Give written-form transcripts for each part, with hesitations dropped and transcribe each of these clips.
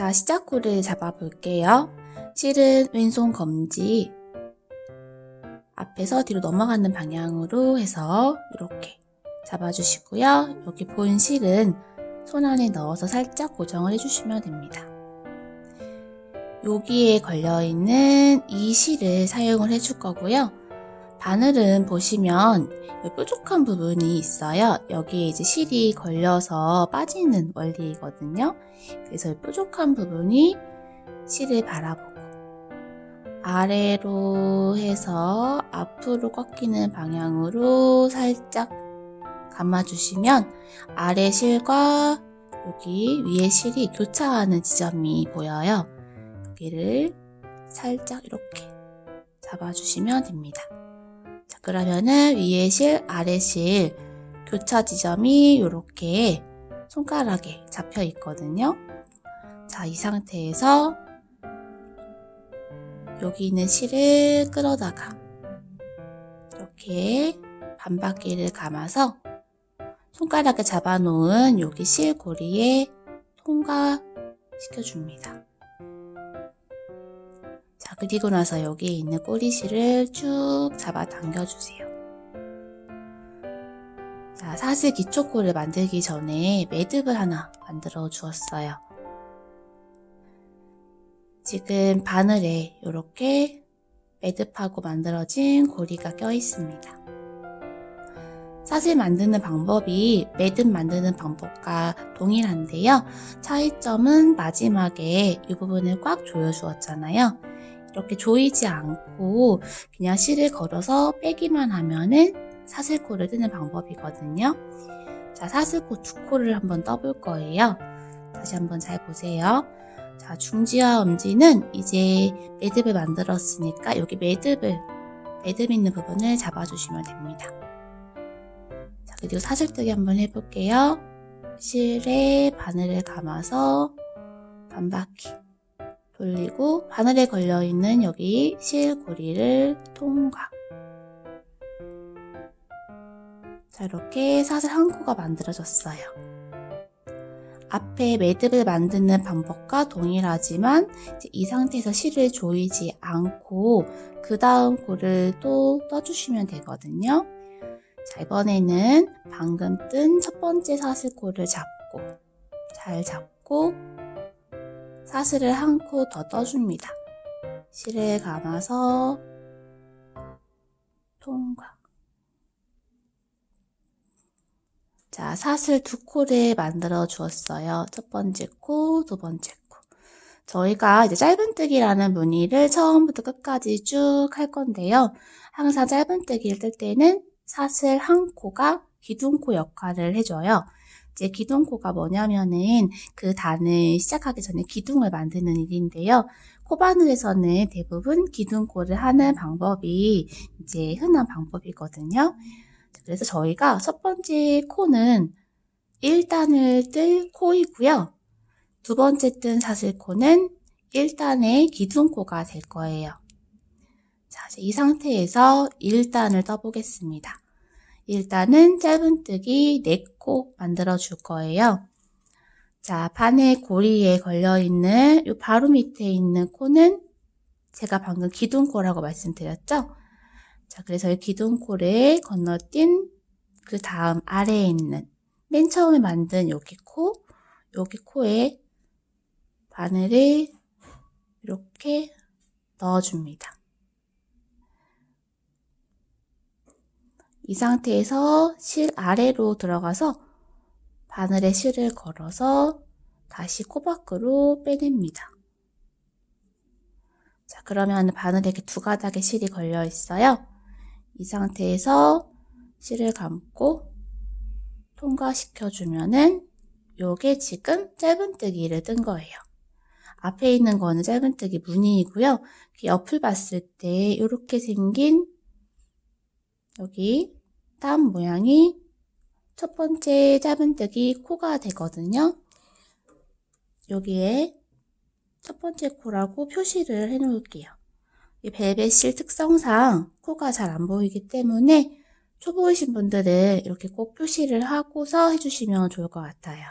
자, 시작코를 잡아볼게요. 실은 왼손 검지 앞에서 뒤로 넘어가는 방향으로 해서 이렇게 잡아주시고요. 여기 본 실은 손 안에 넣어서 살짝 고정을 해주시면 됩니다. 여기에 걸려있는 이 실을 사용을 해줄 거고요. 바늘은 보시면 뾰족한 부분이 있어요. 여기에 이제 실이 걸려서 빠지는 원리이거든요. 그래서 뾰족한 부분이 실을 바라보고 아래로 해서 앞으로 꺾이는 방향으로 살짝 감아주시면 아래 실과 여기 위에 실이 교차하는 지점이 보여요. 여기를 살짝 이렇게 잡아주시면 됩니다. 자, 그러면은 위에 실, 아래 실 교차 지점이 이렇게 손가락에 잡혀 있거든요. 자, 이 상태에서 여기 있는 실을 끌어다가 이렇게 반바퀴를 감아서 손가락에 잡아놓은 여기 실 고리에 통과시켜줍니다. 자, 그리고 나서 여기에 있는 꼬리실을 쭉 잡아 당겨주세요. 자, 사슬 기초코를 만들기 전에 매듭을 하나 만들어 주었어요. 지금 바늘에 이렇게 매듭하고 만들어진 고리가 껴 있습니다. 사슬 만드는 방법이 매듭 만드는 방법과 동일한데요. 차이점은 마지막에 이 부분을 꽉 조여 주었잖아요. 이렇게 조이지 않고 그냥 실을 걸어서 빼기만 하면은 사슬코를 뜨는 방법이거든요. 자, 사슬코 두 코를 한번 떠볼 거예요. 다시 한번 잘 보세요. 자, 중지와 엄지는 이제 매듭을 만들었으니까 여기 매듭 있는 부분을 잡아주시면 됩니다. 자, 그리고 사슬뜨기 한번 해볼게요. 실에 바늘을 감아서 반바퀴 돌리고 바늘에 걸려있는 여기 실 고리를 통과. 자, 이렇게 사슬 한 코가 만들어졌어요. 앞에 매듭을 만드는 방법과 동일하지만 이 상태에서 실을 조이지 않고 그 다음 코를 또 떠주시면 되거든요. 자, 이번에는 방금 뜬 첫 번째 사슬코를 잘 잡고 사슬을 한 코 더 떠줍니다. 실을 감아서 통과. 자, 사슬 두 코를 만들어 주었어요. 첫 번째 코, 두 번째 코. 저희가 이제 짧은뜨기라는 무늬를 처음부터 끝까지 쭉 할 건데요. 항상 짧은뜨기를 뜰 때는 사슬 한 코가 기둥코 역할을 해줘요. 이제 기둥코가 뭐냐면은 그 단을 시작하기 전에 기둥을 만드는 일인데요. 코바늘에서는 대부분 기둥코를 하는 방법이 이제 흔한 방법이거든요. 그래서 저희가 첫 번째 코는 1단을 뜰 코이고요. 두 번째 뜬 사슬코는 1단의 기둥코가 될 거예요. 자, 이 상태에서 1단을 떠보겠습니다. 1단은 짧은뜨기 4코 만들어 줄 거예요. 자, 바늘 고리에 걸려있는 이 바로 밑에 있는 코는 제가 방금 기둥코라고 말씀드렸죠? 자, 그래서 이 기둥코를 건너뛴 그 다음 아래에 있는 맨 처음에 만든 여기 코에 바늘을 이렇게 넣어줍니다. 이 상태에서 실 아래로 들어가서 바늘에 실을 걸어서 다시 코 밖으로 빼냅니다. 자, 그러면 바늘에 이렇게 두 가닥의 실이 걸려 있어요. 이 상태에서 실을 감고 통과시켜주면은 요게 지금 짧은뜨기를 뜬 거예요. 앞에 있는 거는 짧은뜨기 무늬이고요. 옆을 봤을 때 이렇게 생긴 여기 땀 모양이 첫 번째 짧은뜨기 코가 되거든요. 여기에 첫 번째 코라고 표시를 해 놓을게요. 이 벨벳 실 특성상 코가 잘 안 보이기 때문에 초보이신 분들은 이렇게 꼭 표시를 하고서 해주시면 좋을 것 같아요.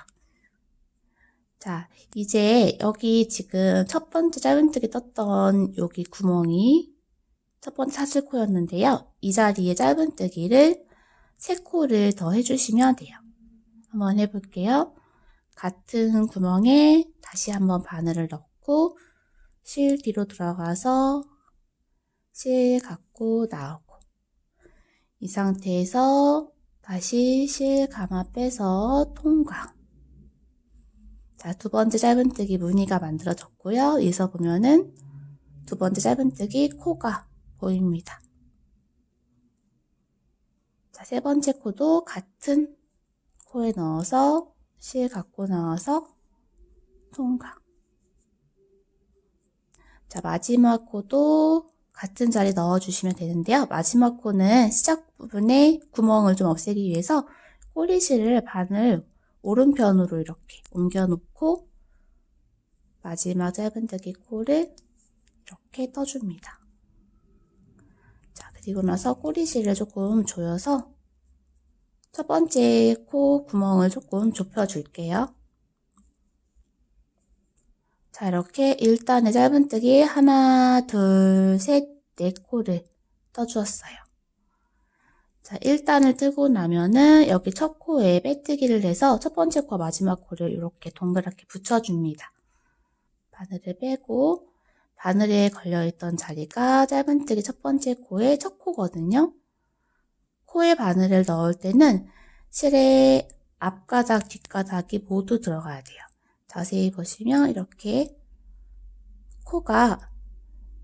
자, 이제 여기 지금 첫 번째 짧은뜨기 떴던 여기 구멍이 첫 번째 사슬코였는데요. 이 자리에 짧은뜨기를 3코를 더 해주시면 돼요. 한번 해볼게요. 같은 구멍에 다시 한번 바늘을 넣고 실 뒤로 들어가서 실 갖고 나오고, 이 상태에서 다시 실 감아 빼서 통과. 자, 두 번째 짧은뜨기 무늬가 만들어졌고요. 여기서 보면은 두 번째 짧은뜨기 코가 보입니다. 자, 세 번째 코도 같은 코에 넣어서 실 갖고 나와서 통과. 자, 마지막 코도 같은 자리에 넣어주시면 되는데요. 마지막 코는 시작 부분에 구멍을 좀 없애기 위해서 꼬리실을 바늘 오른편으로 이렇게 옮겨 놓고 마지막 짧은뜨기 코를 이렇게 떠줍니다. 자, 그리고 나서 꼬리실을 조금 조여서 첫 번째 코 구멍을 조금 좁혀줄게요. 자, 이렇게 1단의 짧은뜨기 하나, 둘, 셋, 네 코를 떠주었어요. 자, 1단을 뜨고 나면은 여기 첫 코에 빼뜨기를 해서 첫 번째 코와 마지막 코를 이렇게 동그랗게 붙여줍니다. 바늘을 빼고 바늘에 걸려있던 자리가 짧은뜨기 첫 번째 코의 첫 코거든요. 코에 바늘을 넣을 때는 실의 앞가닥, 뒷가닥이 모두 들어가야 돼요. 자세히 보시면 이렇게 코가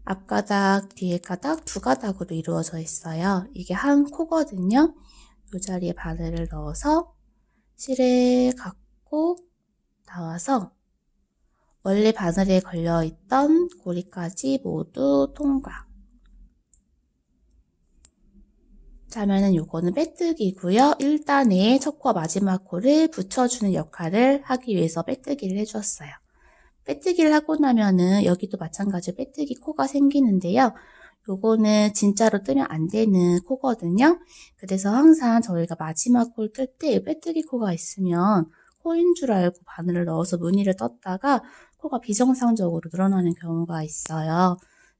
앞가닥, 뒤에 가닥, 두 가닥으로 이루어져 있어요. 이게 한 코거든요. 이 자리에 바늘을 넣어서 실을 갖고 나와서 원래 바늘에 걸려있던 고리까지 모두 통과. 자면은 요거는 빼뜨기고요. 1단에 첫 코와 마지막 코를 붙여주는 역할을 하기 위해서 빼뜨기를 해주었어요. 빼뜨기를 하고 나면은 여기도 마찬가지로 빼뜨기 코가 생기는데요. 요거는 진짜로 뜨면 안 되는 코거든요. 그래서 항상 저희가 마지막 코를 뜰 때 빼뜨기 코가 있으면 코인 줄 알고 바늘을 넣어서 무늬를 떴다가 코가 비정상적으로 늘어나는 경우가 있어요.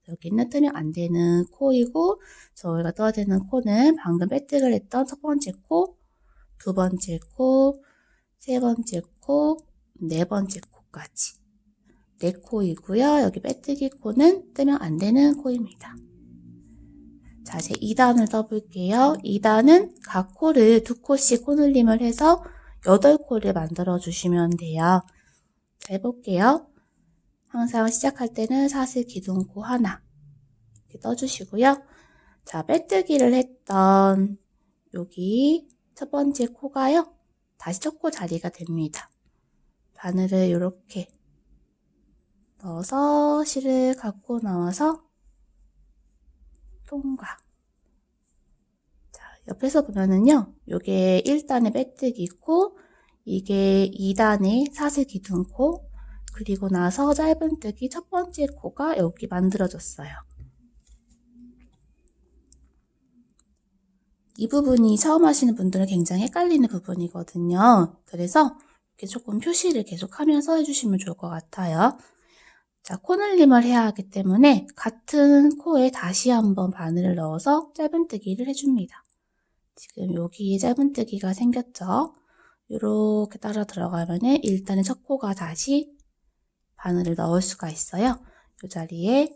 여기는 뜨면 안 되는 코이고, 저희가 떠야 되는 코는 방금 빼뜨기를 했던 첫 번째 코, 두 번째 코, 세 번째 코, 네 번째 코까지. 4코이고요. 여기 빼뜨기 코는 뜨면 안 되는 코입니다. 자, 이제 2단을 떠볼게요. 2단은 각 코를 2코씩 코늘림을 해서 8코를 만들어 주시면 돼요. 자, 해볼게요. 항상 시작할 때는 사슬 기둥코 하나 이렇게 떠주시고요. 자, 빼뜨기를 했던 여기 첫 번째 코가요. 다시 첫 코 자리가 됩니다. 바늘을 이렇게 넣어서 실을 갖고 나와서 통과. 자, 옆에서 보면은요, 요게 1단의 빼뜨기 코, 이게 2단의 사슬 기둥 코, 그리고 나서 짧은뜨기 첫 번째 코가 여기 만들어졌어요. 이 부분이 처음 하시는 분들은 굉장히 헷갈리는 부분이거든요. 그래서 이렇게 조금 표시를 계속 하면서 해주시면 좋을 것 같아요. 자, 코늘림을 해야 하기 때문에 같은 코에 다시 한번 바늘을 넣어서 짧은뜨기를 해줍니다. 지금 여기에 짧은뜨기가 생겼죠? 이렇게 따라 들어가면은 일단은 첫 코가 다시 바늘을 넣을 수가 있어요. 이 자리에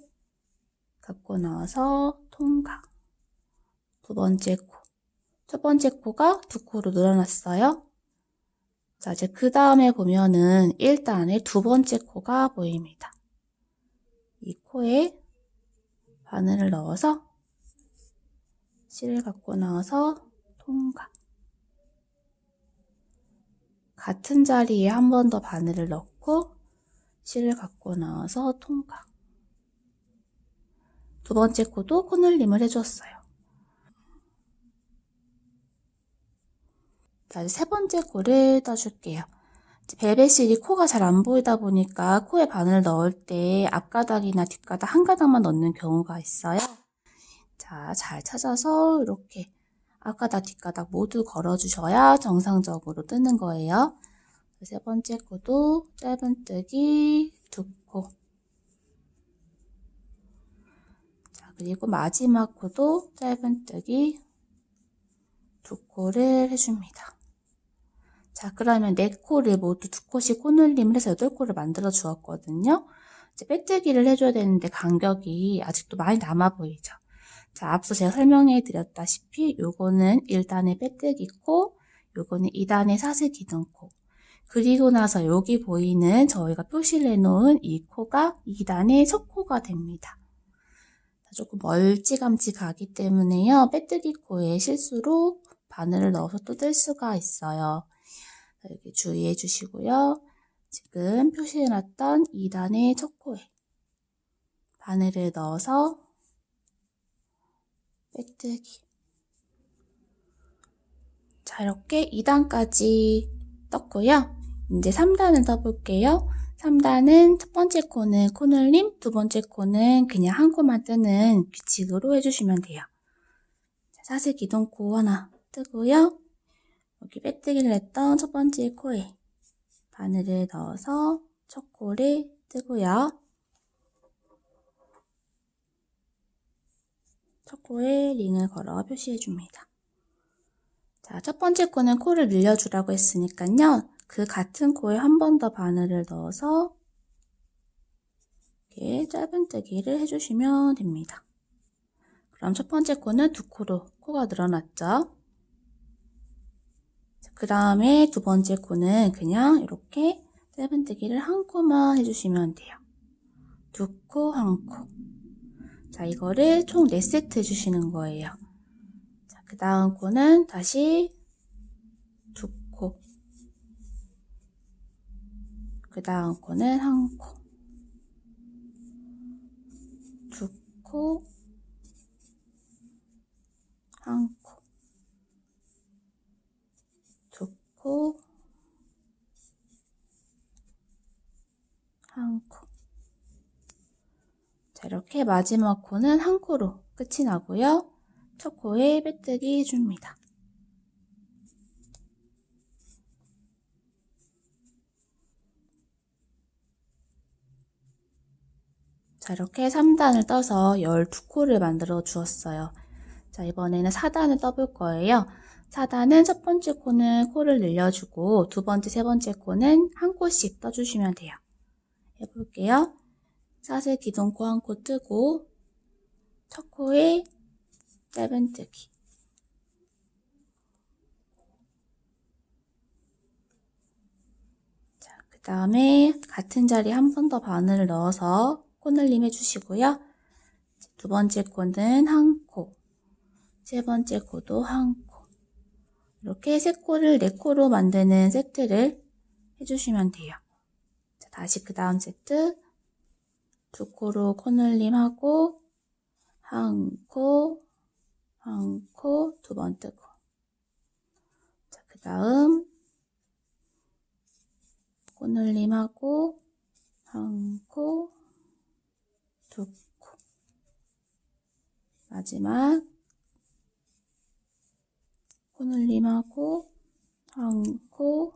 갖고 나와서 통과. 두 번째 코. 첫 번째 코가 2코로 늘어났어요. 자, 이제 그 다음에 보면은 1단의 두 번째 코가 보입니다. 이 코에 바늘을 넣어서 실을 갖고 나와서 통과. 같은 자리에 한 번 더 바늘을 넣고 실을 갖고 나와서 통과. 두 번째 코도 코늘림을 해줬어요. 자, 이제 세 번째 코를 떠줄게요. 벨벳실이 코가 잘 안 보이다 보니까 코에 바늘 넣을 때 앞가닥이나 뒷가닥 한 가닥만 넣는 경우가 있어요. 자, 잘 찾아서 이렇게 앞가닥, 뒷가닥 모두 걸어주셔야 정상적으로 뜨는 거예요. 세 번째 코도 짧은뜨기 2코. 자, 그리고 마지막 코도 짧은뜨기 2코를 해줍니다. 자, 그러면 4코를 모두 2코씩 코늘림을 해서 8코를 만들어 주었거든요. 이제 빼뜨기를 해줘야 되는데 간격이 아직도 많이 남아 보이죠. 자, 앞서 제가 설명해 드렸다시피 요거는 1단의 빼뜨기 코, 요거는 2단의 사슬 기둥 코. 그리고 나서 여기 보이는 저희가 표시를 해놓은 이 코가 2단의 첫 코가 됩니다. 조금 멀찌감치 가기 때문에요. 빼뜨기 코에 실수로 바늘을 넣어서 또 뜰 수가 있어요. 여기 주의해 주시고요. 지금 표시해놨던 2단의 첫 코에 바늘을 넣어서 빼뜨기. 자, 이렇게 2단까지 떴고요. 이제 3단을 떠볼게요. 3단은 첫 번째 코는 코늘림, 두 번째 코는 그냥 한 코만 뜨는 규칙으로 해주시면 돼요. 사슬 기둥코 하나 뜨고요. 여기 빼뜨기를 했던 첫 번째 코에 바늘을 넣어서 첫 코를 뜨고요. 첫 코에 링을 걸어 표시해줍니다. 자, 첫 번째 코는 코를 늘려주라고 했으니까요. 그 같은 코에 한 번 더 바늘을 넣어서 이렇게 짧은뜨기를 해주시면 됩니다. 그럼 첫 번째 코는 2코로 코가 늘어났죠. 그 다음에 두 번째 코는 그냥 이렇게 짧은뜨기를 한 코만 해주시면 돼요. 2코, 1코. 자, 이거를 총 4세트 해주시는 거예요. 자, 그 다음 코는 다시 2코. 그 다음 코는 1코. 2코. 1코. 2코. 1코. 자, 이렇게 마지막 코는 1코로 끝이 나고요. 첫 코에 빼뜨기 해줍니다. 자, 이렇게 3단을 떠서 12코를 만들어 주었어요. 자, 이번에는 4단을 떠볼 거예요. 4단은 첫 번째 코는 코를 늘려주고 두 번째, 세 번째 코는 한 코씩 떠주시면 돼요. 해볼게요. 사슬 기둥코 한 코 뜨고 첫 코에 짧은뜨기. 자, 그 다음에 같은 자리에 한 번 더 바늘을 넣어서 코늘림 해주시고요. 두 번째 코는 한 코, 세 번째 코도 한 코. 이렇게 세 코를 4코로 만드는 세트를 해주시면 돼요. 자, 다시 그 다음 세트 2코로 코늘림 하고 한 코, 한 코, 두 번 뜨고. 자, 그 다음 코늘림 하고 한 코, 2코. 마지막 코늘림 하고 한 코,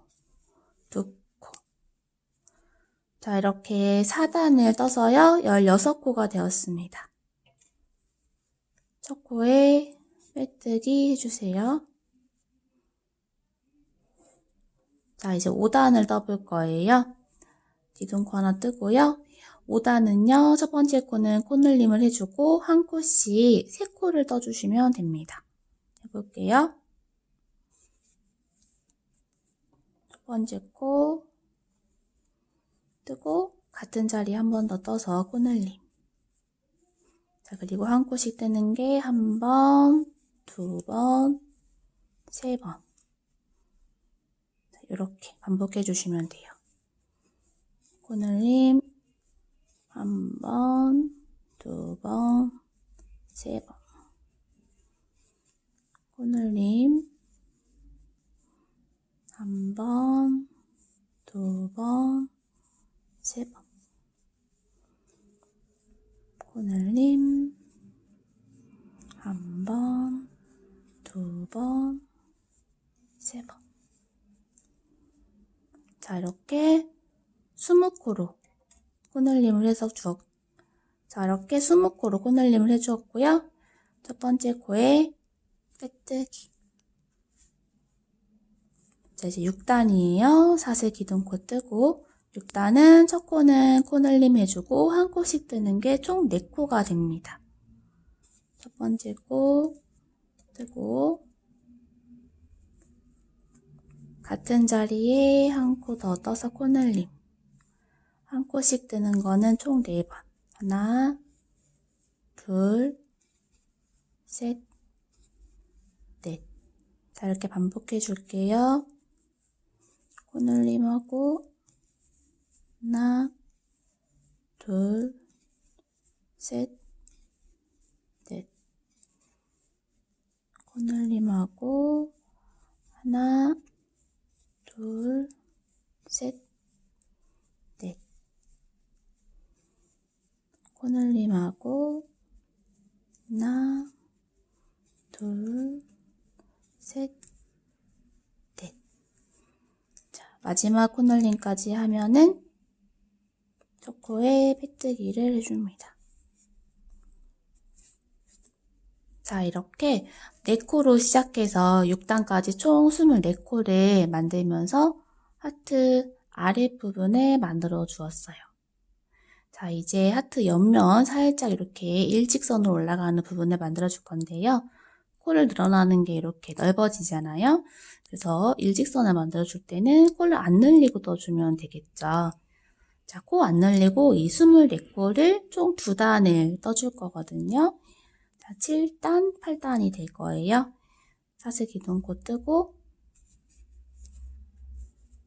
2코. 자, 이렇게 4단을 떠서요. 16코가 되었습니다. 첫 코에 빼뜨기 해주세요. 자, 이제 5단을 떠볼 거예요. 기둥코 하나 뜨고요. 5단은요, 첫 번째 코는 코늘림을 해주고 한 코씩 3코를 떠주시면 됩니다. 해볼게요. 첫 번째 코 뜨고 같은 자리 한 번 더 떠서 코늘림. 자, 그리고 한 코씩 뜨는 게 한 번, 2번, 3번. 이렇게 반복해 주시면 돼요. 코늘림 한 번, 2번, 3번. 코늘림 한 번, 2번, 3번. 코늘림 한 번, 2번, 3번. 자, 이렇게 20코로 코늘림을 해서 자, 이렇게 20코로 코늘림을 해주었고요. 첫 번째 코에 빼뜨기. 자, 이제 6단이에요. 사슬 기둥코 뜨고 6단은 첫 코는 코늘림 해주고 한 코씩 뜨는 게 총 4코가 됩니다. 첫 번째 코 뜨고 같은 자리에 한 코 더 떠서 코늘림. 한 코씩 뜨는 거는 총 4번. 하나, 둘, 셋, 넷. 자, 이렇게 반복해 줄게요. 코늘림하고 하나, 둘, 셋, 넷. 코늘림하고 하나, 둘, 셋, 넷. 코늘림하고 하나, 둘, 셋, 넷. 자, 마지막 코늘림까지 하면은 첫 코에 빼뜨기를 해줍니다. 자, 이렇게 4코로 시작해서 6단까지 총 24코를 만들면서 하트 아랫부분에 만들어 주었어요. 자, 이제 하트 옆면 살짝 이렇게 일직선으로 올라가는 부분을 만들어 줄 건데요. 코를 늘어나는 게 이렇게 넓어지잖아요. 그래서 일직선을 만들어 줄 때는 코를 안 늘리고 떠주면 되겠죠. 자, 코 안 늘리고 이 24코를 총 2단을 떠줄 거거든요. 자, 7단, 8단이 될 거예요. 사슬 기둥코 뜨고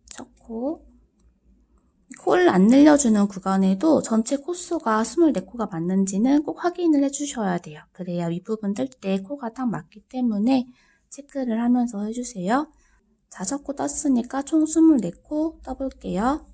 첫 코. 코를 안 늘려주는 구간에도 전체 코수가 24코가 맞는지는 꼭 확인을 해주셔야 돼요. 그래야 윗부분 뜰 때 코가 딱 맞기 때문에 체크를 하면서 해주세요. 자, 첫 코 떴으니까 총 24코 떠볼게요.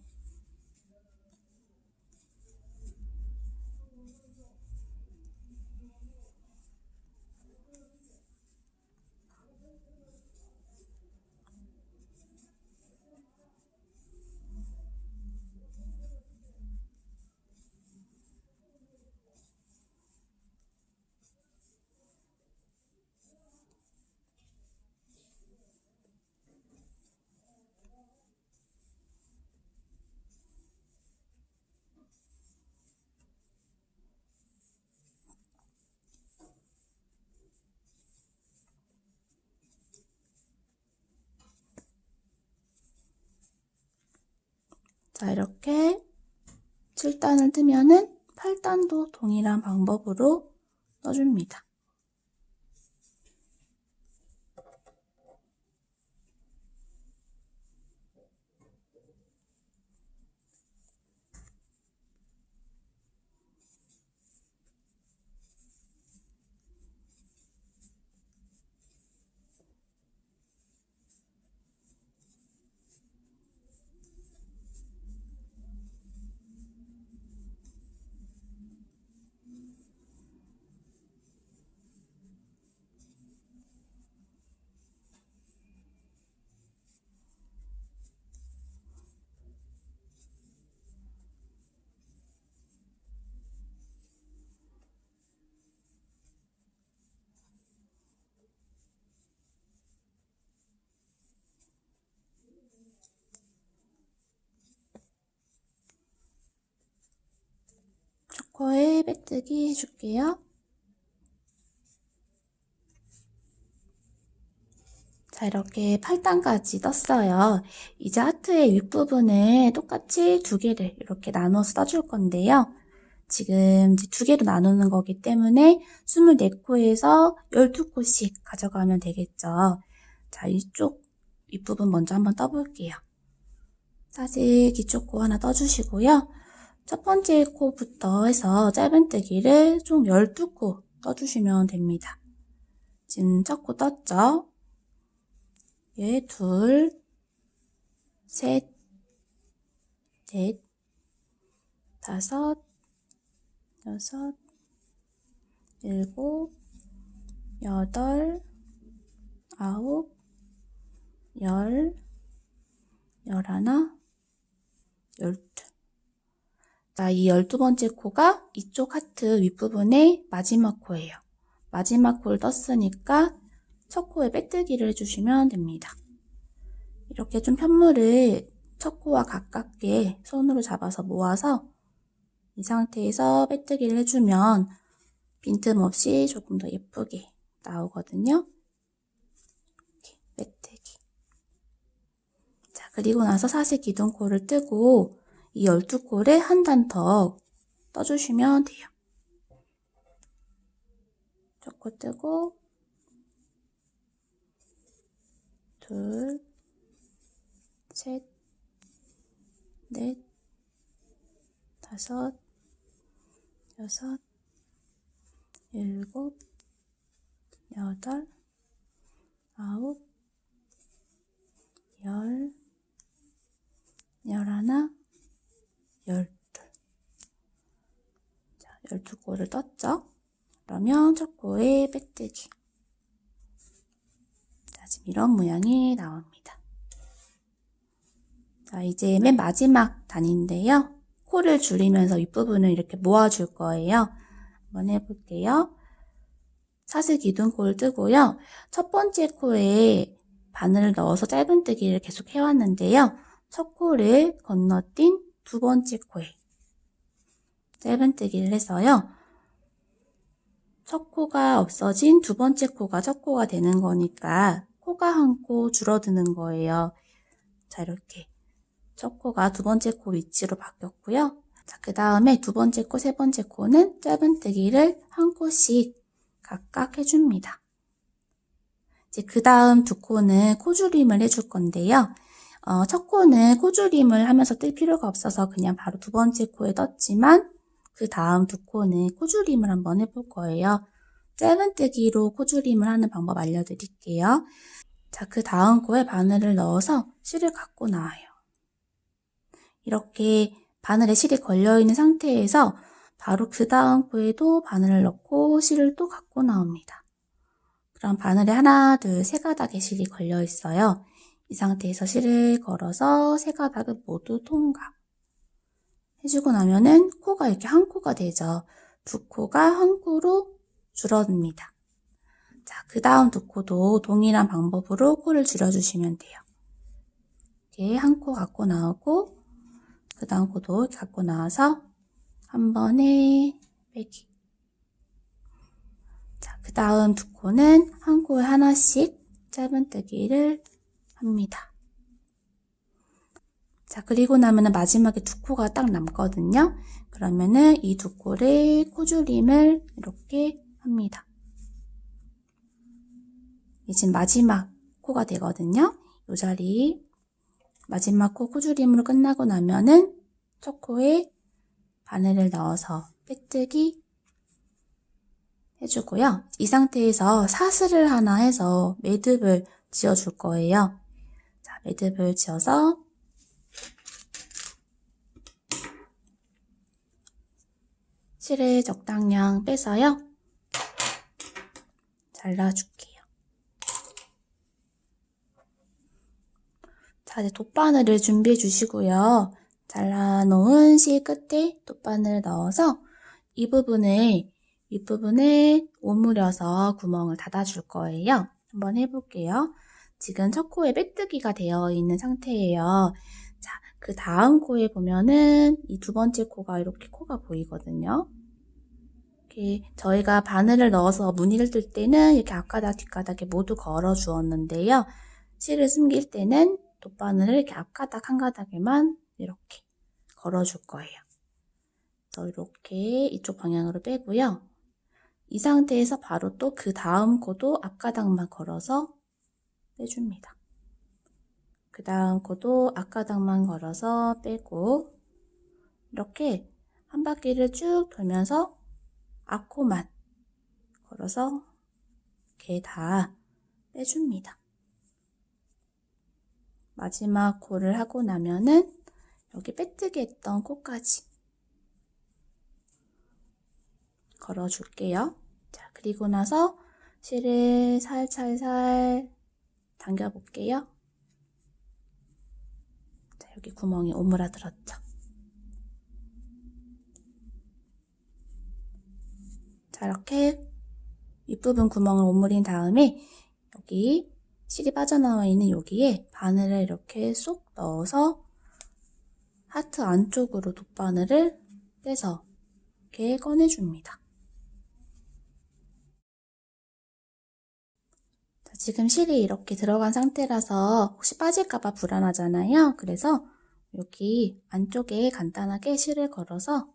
자, 이렇게 7단을 뜨면은 8단도 동일한 방법으로 떠줍니다. 코에 빼뜨기 해줄게요. 자, 이렇게 8단까지 떴어요. 이제 하트의 윗부분을 똑같이 2개를 이렇게 나눠서 떠줄 건데요. 지금 이제 2개로 나누는 거기 때문에 24코에서 12코씩 가져가면 되겠죠. 자, 이쪽 윗부분 먼저 한번 떠볼게요. 사슬 기초코 하나 떠주시고요. 첫 번째 코부터 해서 짧은뜨기를 총 12코 떠주시면 됩니다. 지금 첫 코 떴죠? 얘 둘, 셋, 넷, 다섯, 여섯, 일곱, 여덟, 아홉, 열, 열하나, 12. 자, 이 12번째 코가 이쪽 하트 윗부분의 마지막 코예요. 마지막 코를 떴으니까 첫 코에 빼뜨기를 해주시면 됩니다. 이렇게 좀 편물을 첫 코와 가깝게 손으로 잡아서 모아서 이 상태에서 빼뜨기를 해주면 빈틈없이 조금 더 예쁘게 나오거든요. 이렇게 빼뜨기. 자, 그리고 나서 사슬 기둥코를 뜨고 이 12코를 한 단 더 떠주시면 돼요. 첫 코 뜨고 둘, 셋, 넷, 다섯, 여섯, 일곱, 여덟, 아홉, 열, 열하나, 열둘. 자, 12코를 떴죠? 그러면 첫 코에 빼뜨기. 자, 지금 이런 모양이 나옵니다. 자, 이제 맨 마지막 단인데요. 코를 줄이면서 윗부분을 이렇게 모아줄 거예요. 한번 해볼게요. 사슬 기둥코를 뜨고요. 첫 번째 코에 바늘을 넣어서 짧은뜨기를 계속 해왔는데요. 첫 코를 건너뛴 두 번째 코에 짧은뜨기를 해서요. 첫 코가 없어진 두 번째 코가 첫 코가 되는 거니까 코가 한 코 줄어드는 거예요. 자, 이렇게 첫 코가 두 번째 코 위치로 바뀌었고요. 자, 그 다음에 두 번째 코, 세 번째 코는 짧은뜨기를 한 코씩 각각 해줍니다. 이제 그 다음 두 코는 코줄임을 해줄 건데요. 첫 코는 코줄임을 하면서 뜰 필요가 없어서 그냥 바로 두 번째 코에 떴지만 그 다음 두 코는 코줄임을 한번 해볼 거예요. 짧은뜨기로 코줄임을 하는 방법 알려드릴게요. 자, 그 다음 코에 바늘을 넣어서 실을 갖고 나와요. 이렇게 바늘에 실이 걸려있는 상태에서 바로 그 다음 코에도 바늘을 넣고 실을 또 갖고 나옵니다. 그럼 바늘에 하나, 둘, 세 가닥의 실이 걸려 있어요. 이 상태에서 실을 걸어서 세 가닥을 모두 통과. 해주고 나면은 코가 이렇게 한 코가 되죠. 두 코가 한 코로 줄어듭니다. 자, 그 다음 두 코도 동일한 방법으로 코를 줄여주시면 돼요. 이렇게 한 코 갖고 나오고 그 다음 코도 갖고 나와서 한 번에 빼기. 자, 그 다음 두 코는 한 코에 하나씩 짧은뜨기를 합니다. 자, 그리고 나면은 마지막에 두 코가 딱 남거든요. 그러면은 이 두 코를 코줄임을 이렇게 합니다. 이게 지금 마지막 코가 되거든요. 이 자리 마지막 코 코줄임으로 끝나고 나면은 첫 코에 바늘을 넣어서 빼뜨기 해주고요. 이 상태에서 사슬을 하나 해서 매듭을 지어줄 거예요. 자, 매듭을 지어서 실을 적당량 빼서요. 잘라줄게요. 자, 이제 돗바늘을 준비해 주시고요. 잘라놓은 실 끝에 돗바늘을 넣어서 이 윗부분에 오므려서 구멍을 닫아줄 거예요. 한번 해볼게요. 지금 첫 코에 빼뜨기가 되어 있는 상태예요. 자, 그 다음 코에 보면은 이 두 번째 코가 이렇게 코가 보이거든요. 이렇게 저희가 바늘을 넣어서 무늬를 뜰 때는 이렇게 앞가닥 뒷가닥에 모두 걸어 주었는데요. 실을 숨길 때는 돗바늘을 이렇게 앞가닥 한 가닥에만 이렇게 걸어 줄 거예요. 그래서 이렇게 이쪽 방향으로 빼고요. 이 상태에서 바로 또 그 다음 코도 앞가닥만 걸어서 빼줍니다. 그 다음 코도 앞가닥만 걸어서 빼고 이렇게 한 바퀴를 쭉 돌면서 앞코만 걸어서 이렇게 다 빼줍니다. 마지막 코를 하고 나면은 여기 빼뜨기 했던 코까지 걸어줄게요. 자, 그리고 나서 실을 살살살 당겨 볼게요. 자, 여기 구멍이 오므라들었죠. 자, 이렇게 윗부분 구멍을 오므린 다음에 여기 실이 빠져나와 있는 여기에 바늘을 이렇게 쏙 넣어서 하트 안쪽으로 돗바늘을 떼서 이렇게 꺼내줍니다. 자, 지금 실이 이렇게 들어간 상태라서 혹시 빠질까봐 불안하잖아요. 그래서 여기 안쪽에 간단하게 실을 걸어서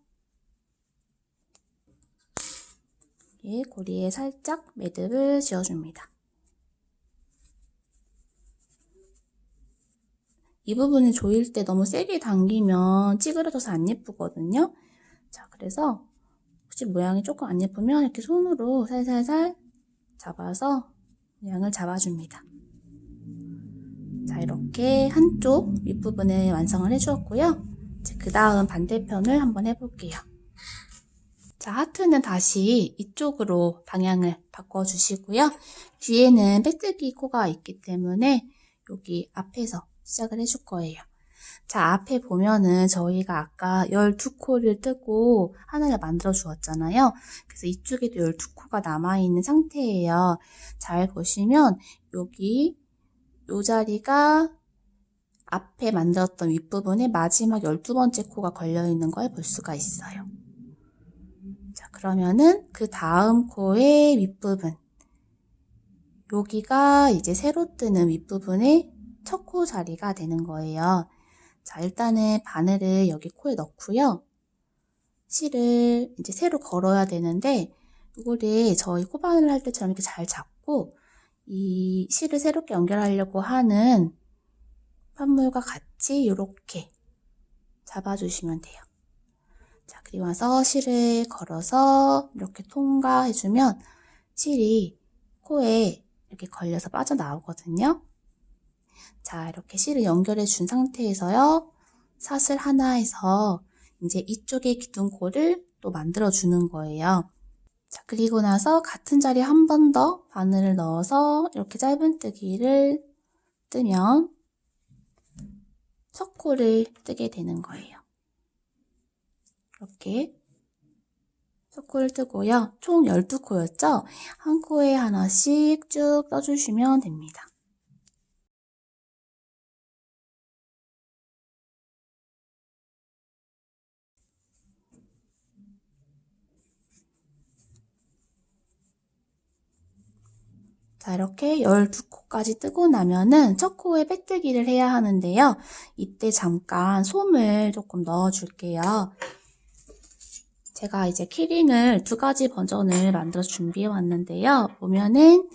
고리에 살짝 매듭을 지어줍니다. 이 부분을 조일 때 너무 세게 당기면 찌그러져서 안 예쁘거든요. 자, 그래서 혹시 모양이 조금 안 예쁘면 이렇게 손으로 살살살 잡아서 모양을 잡아줍니다. 자, 이렇게 한쪽 윗부분을 완성을 해주었고요. 그 다음 반대편을 한번 해볼게요. 자, 하트는 다시 이쪽으로 방향을 바꿔주시고요. 뒤에는 빼뜨기 코가 있기 때문에 여기 앞에서 시작을 해줄 거예요. 자, 앞에 보면은 저희가 아까 12코를 뜨고 하나를 만들어 주었잖아요. 그래서 이쪽에도 12코가 남아있는 상태예요. 잘 보시면 여기 이 자리가 앞에 만들었던 윗부분에 마지막 12번째 코가 걸려있는 걸 볼 수가 있어요. 자, 그러면은 그 다음 코의 윗부분, 여기가 이제 새로 뜨는 윗부분의 첫 코 자리가 되는 거예요. 자, 일단은 바늘을 여기 코에 넣고요. 실을 이제 새로 걸어야 되는데 이거를 저희 코바늘 할 때처럼 이렇게 잘 잡고 이 실을 새롭게 연결하려고 하는 판물과 같이 이렇게 잡아주시면 돼요. 자, 그리고 와서 실을 걸어서 이렇게 통과해주면 실이 코에 이렇게 걸려서 빠져나오거든요. 자, 이렇게 실을 연결해 준 상태에서요. 사슬 하나에서 이제 이쪽에 기둥코를 또 만들어 주는 거예요. 자, 그리고 나서 같은 자리에 한 번 더 바늘을 넣어서 이렇게 짧은뜨기를 뜨면 첫 코를 뜨게 되는 거예요. 이렇게 첫 코를 뜨고요. 총 12코였죠? 한 코에 하나씩 쭉 떠주시면 됩니다. 자, 이렇게 12코까지 뜨고 나면은 첫 코에 빼뜨기를 해야 하는데요. 이때 잠깐 솜을 조금 넣어 줄게요. 제가 이제 키링을 2가지 버전을 만들어서 준비해 왔는데요. 보면은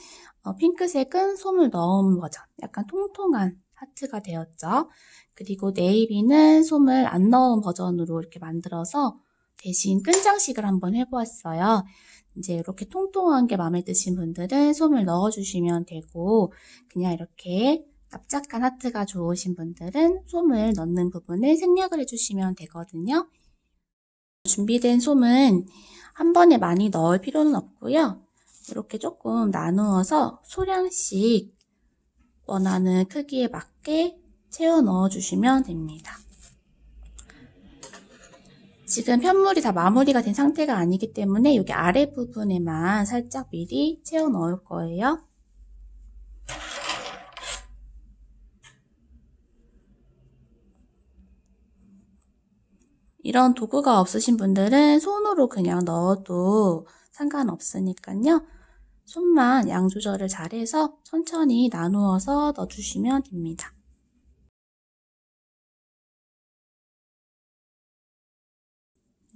핑크색은 솜을 넣은 버전, 약간 통통한 하트가 되었죠. 그리고 네이비는 솜을 안 넣은 버전으로 이렇게 만들어서 대신 끈장식을 한번 해보았어요. 이제 이렇게 통통한 게 마음에 드신 분들은 솜을 넣어주시면 되고, 그냥 이렇게 납작한 하트가 좋으신 분들은 솜을 넣는 부분을 생략을 해주시면 되거든요. 준비된 솜은 한 번에 많이 넣을 필요는 없고요. 이렇게 조금 나누어서 소량씩 원하는 크기에 맞게 채워 넣어주시면 됩니다. 지금 편물이 다 마무리가 된 상태가 아니기 때문에 여기 아래 부분에만 살짝 미리 채워 넣을 거예요. 이런 도구가 없으신 분들은 손으로 그냥 넣어도 상관없으니까요. 손만 양 조절을 잘해서 천천히 나누어서 넣어주시면 됩니다.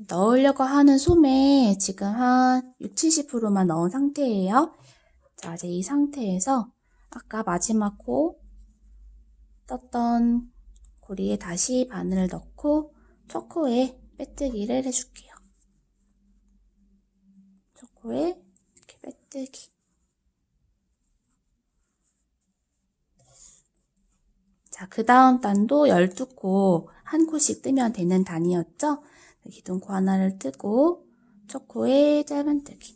넣으려고 하는 솜에 지금 한 60~70%만 넣은 상태예요. 자, 이제 이 상태에서 아까 마지막 코 떴던 고리에 다시 바늘을 넣고 첫 코에 빼뜨기를 해줄게요. 첫 코에 이렇게 빼뜨기. 자, 그 다음 단도 12코 한 코씩 뜨면 되는 단이었죠? 기둥코 하나를 뜨고 첫 코에 짧은뜨기.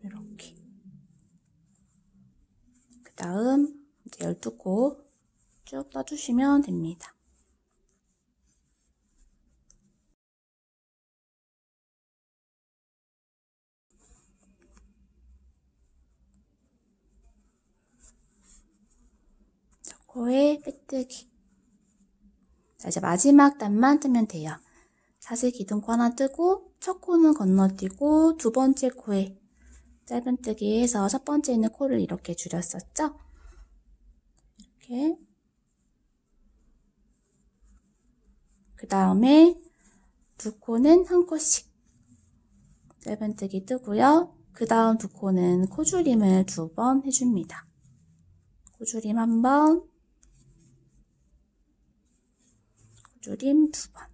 이렇게. 그 다음 이제 12코 쭉 떠주시면 됩니다. 코에 빼뜨기. 자, 이제 마지막 단만 뜨면 돼요. 사슬 기둥코 하나 뜨고 첫 코는 건너뛰고 두 번째 코에 짧은뜨기 해서 첫 번째는 코를 이렇게 줄였었죠? 이렇게. 그 다음에 두 코는 한 코씩 짧은뜨기 뜨고요. 그 다음 두 코는 코줄임을 2번 해줍니다. 코줄임 1번, 코줄임 2번.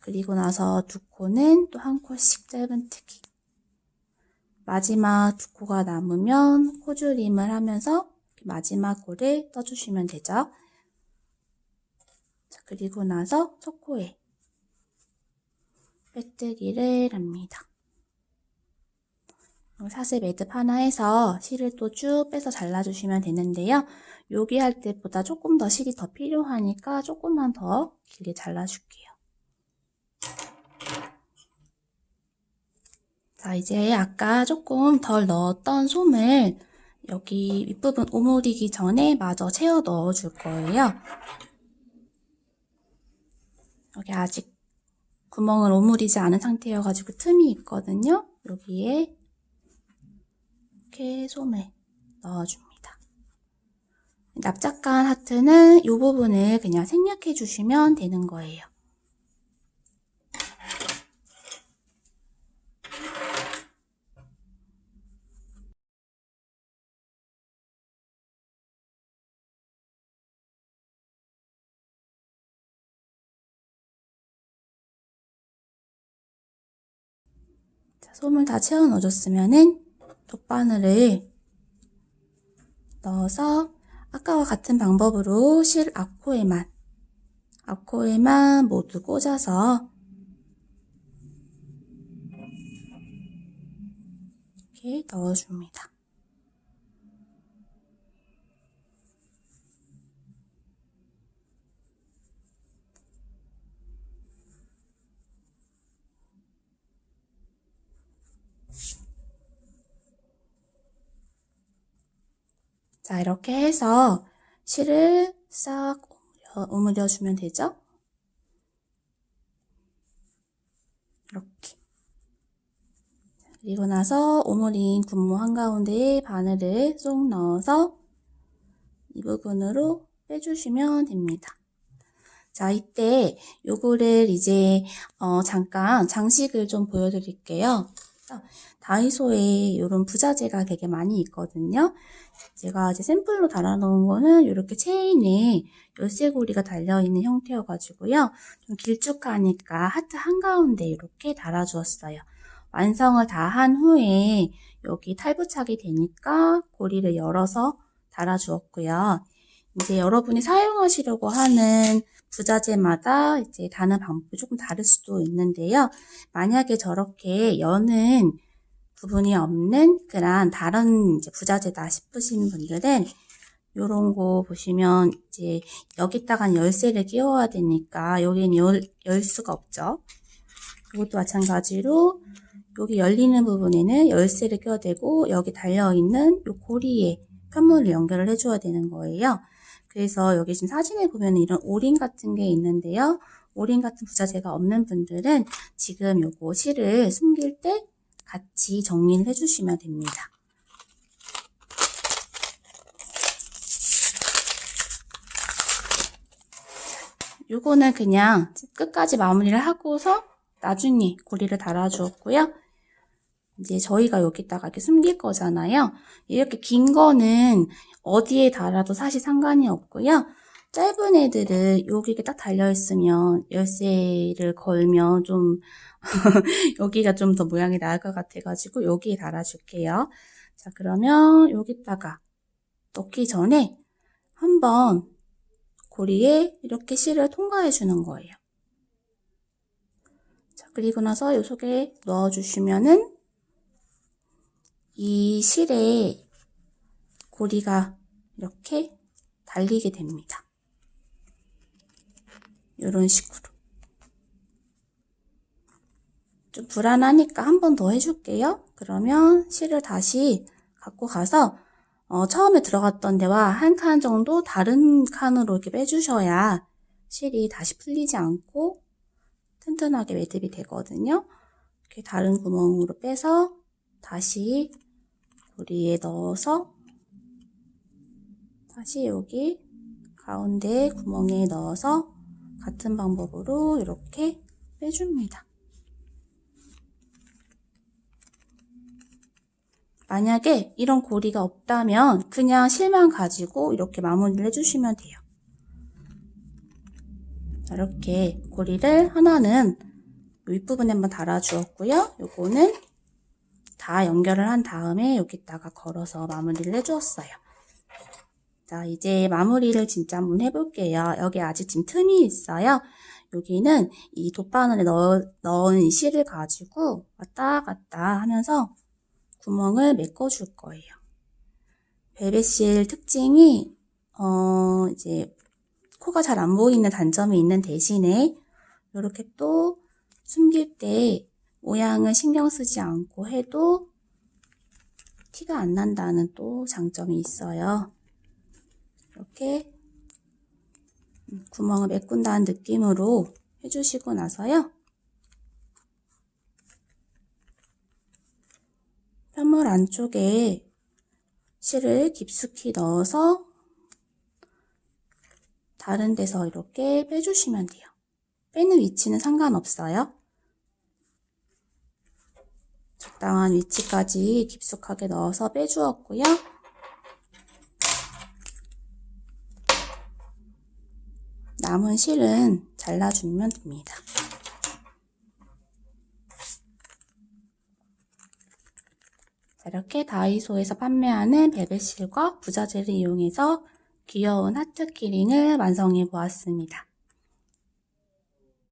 그리고 나서 두 코는 또 한 코씩 짧은뜨기. 마지막 두 코가 남으면 코줄임을 하면서 마지막 코를 떠주시면 되죠. 자, 그리고 나서 첫 코에 빼뜨기를 합니다. 사슬 매듭 하나 해서 실을 또 쭉 빼서 잘라주시면 되는데요. 여기 할 때보다 조금 더 실이 더 필요하니까 조금만 더 길게 잘라줄게요. 자, 이제 아까 조금 덜 넣었던 솜을 여기 윗부분 오므리기 전에 마저 채워 넣어줄 거예요. 여기 아직 구멍을 오므리지 않은 상태여가지고 틈이 있거든요. 여기에 이렇게 솜을 넣어줍니다. 납작한 하트는 이 부분을 그냥 생략해 주시면 되는 거예요. 자, 솜을 다 채워 넣어줬으면은 돗바늘을 넣어서 아까와 같은 방법으로 실 앞코에만 모두 꽂아서 이렇게 넣어줍니다. 자, 이렇게 해서 실을 싹 오므려주면 되죠? 이렇게. 그리고 나서 오므린 분무 한가운데에 바늘을 쏙 넣어서 이 부분으로 빼주시면 됩니다. 자, 이때 요거를 이제 잠깐 장식을 좀 보여드릴게요. 다이소에 이런 부자재가 되게 많이 있거든요. 제가 이제 샘플로 달아놓은 거는 이렇게 체인에 열쇠고리가 달려있는 형태여가지고요. 좀 길쭉하니까 하트 한가운데 이렇게 달아주었어요. 완성을 다 한 후에 여기 탈부착이 되니까 고리를 열어서 달아주었고요. 이제 여러분이 사용하시려고 하는 부자재마다 이제 다는 방법이 조금 다를 수도 있는데요. 만약에 저렇게 여는 부분이 없는 그런 다른 이제 부자재다 싶으신 분들은 요런 거 보시면 이제 여기다가 열쇠를 끼워야 되니까 여기는 열 수가 없죠. 이것도 마찬가지로 여기 열리는 부분에는 열쇠를 껴야 되고 여기 달려있는 요 고리에 편물을 연결을 해줘야 되는 거예요. 그래서 여기 지금 사진에 보면 이런 오링 같은 게 있는데요. 오링 같은 부자재가 없는 분들은 지금 요거 실을 숨길 때 같이 정리를 해주시면 됩니다. 요거는 그냥 끝까지 마무리를 하고서 나중에 고리를 달아주었고요. 이제 저희가 여기다가 이렇게 숨길 거잖아요. 이렇게 긴 거는 어디에 달아도 사실 상관이 없고요. 짧은 애들은 여기가 딱 달려있으면 열쇠를 걸면 좀 여기가 좀 더 모양이 나을 것 같아가지고 여기에 달아줄게요. 자, 그러면 여기다가 넣기 전에 한번 고리에 이렇게 실을 통과해 주는 거예요. 자, 그리고 나서 이 속에 넣어주시면은 이 실에 고리가 이렇게 달리게 됩니다. 이런 식으로. 좀 불안하니까 한 번 더 해줄게요. 그러면 실을 다시 갖고 가서 처음에 들어갔던 데와 한 칸 정도 다른 칸으로 이렇게 빼주셔야 실이 다시 풀리지 않고 튼튼하게 매듭이 되거든요. 이렇게 다른 구멍으로 빼서 다시 고리에 넣어서 다시 여기 가운데 구멍에 넣어서 같은 방법으로 이렇게 빼줍니다. 만약에 이런 고리가 없다면 그냥 실만 가지고 이렇게 마무리를 해주시면 돼요. 이렇게 고리를 하나는 윗부분에 한번 달아주었고요. 요거는 다 연결을 한 다음에 여기다가 걸어서 마무리를 해주었어요. 자, 이제 마무리를 진짜 한번 해볼게요. 여기 아직 지금 틈이 있어요. 여기는 이 돗바늘에 넣은 이 실을 가지고 왔다 갔다 하면서 구멍을 메꿔줄 거예요. 벨벳실 특징이 이제 코가 잘 안 보이는 단점이 있는 대신에 이렇게 또 숨길 때 모양을 신경 쓰지 않고 해도 티가 안 난다는 또 장점이 있어요. 이렇게 구멍을 메꾼다는 느낌으로 해주시고 나서요. 편물 안쪽에 실을 깊숙이 넣어서 다른 데서 이렇게 빼주시면 돼요. 빼는 위치는 상관없어요. 적당한 위치까지 깊숙하게 넣어서 빼주었고요. 남은 실은 잘라주면 됩니다. 이렇게 다이소에서 판매하는 벨벳실과 부자재를 이용해서 귀여운 하트 키링을 완성해 보았습니다.